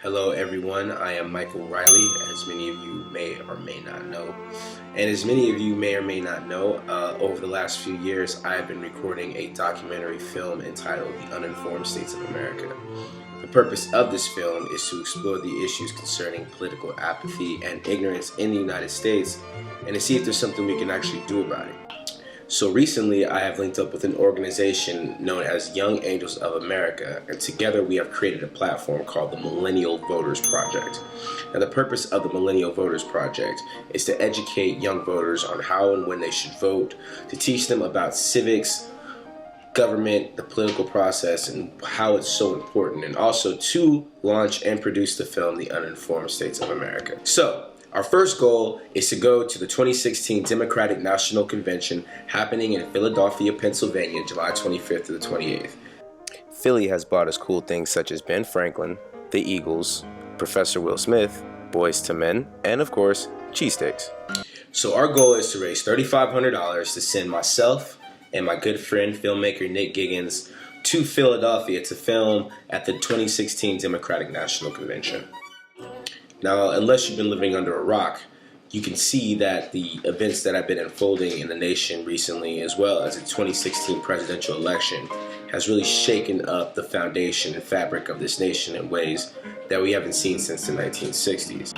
Hello everyone, I am Michael Riley, as many of you may or may not know. And as many of you may or may not know, over the last few years I have been recording a documentary film entitled The Uninformed States of America. The purpose of this film is to explore the issues concerning political apathy and ignorance in the United States and to see if there's something we can actually do about it. So recently I have linked up with an organization known as Young Angels of America, and together we have created a platform called the Millennial Voters Project. Now the purpose of the Millennial Voters Project is to educate young voters on how and when they should vote, to teach them about civics, government, the political process, and how it's so important, and also to launch and produce the film The Uninformed States of America. So our first goal is to go to the 2016 Democratic National Convention happening in Philadelphia, Pennsylvania, July 25th to the 28th. Philly has brought us cool things such as Ben Franklin, the Eagles, Professor Will Smith, Boyz II Men, and of course, cheese sticks. So our goal is to raise $3,500 to send myself and my good friend filmmaker Nick Giggins to Philadelphia to film at the 2016 Democratic National Convention. Now, unless you've been living under a rock, you can see that the events that have been unfolding in the nation recently, as well as the 2016 presidential election, has really shaken up the foundation and fabric of this nation in ways that we haven't seen since the 1960s.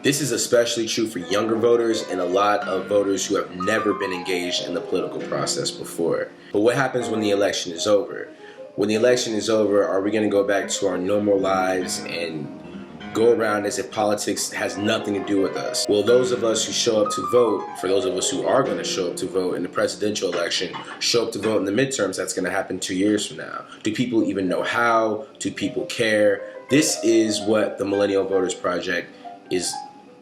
This is especially true for younger voters and a lot of voters who have never been engaged in the political process before. But what happens when the election is over? When the election is over, are we going to go back to our normal lives and go around as if politics has nothing to do with us? Will those of us who show up to vote, for those of us who are going to show up to vote in the presidential election, show up to vote in the midterms that's going to happen 2 years from now? Do people even know how? Do people care? This is what the Millennial Voters Project is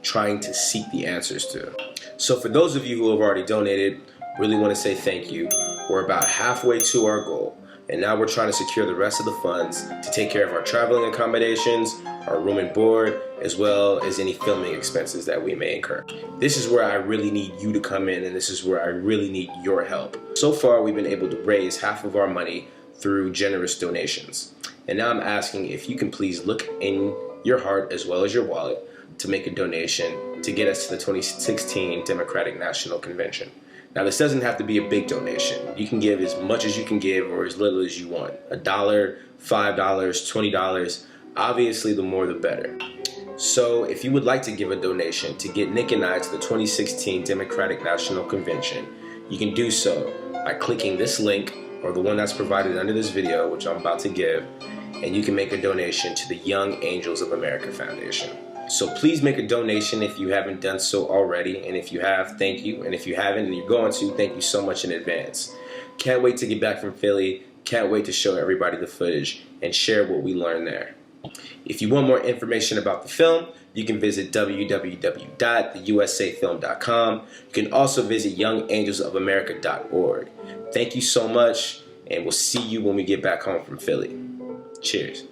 trying to seek the answers to. So for those of you who have already donated, really want to say thank you. We're about halfway to our goal, and now we're trying to secure the rest of the funds to take care of our traveling accommodations, our room and board, as well as any filming expenses that we may incur. This is where I really need you to come in, and this is where I really need your help. So far, we've been able to raise half of our money through generous donations. And now I'm asking if you can please look in your heart as well as your wallet to make a donation to get us to the 2016 Democratic National Convention. Now, this doesn't have to be a big donation. You can give as much as you can give or as little as you want. $1, $5, $20. Obviously, the more the better. So if you would like to give a donation to get Nick and I to the 2016 Democratic National Convention, you can do so by clicking this link or the one that's provided under this video, which I'm about to give, and you can make a donation to the Young Angels of America Foundation. So please make a donation if you haven't done so already, and if you have, thank you, and if you haven't and you're going to, thank you so much in advance. Can't wait to get back from Philly, can't wait to show everybody the footage and share what we learned there. If you want more information about the film, you can visit www.theusafilm.com. You can also visit youngangelsofamerica.org. Thank you so much, and we'll see you when we get back home from Philly. Cheers.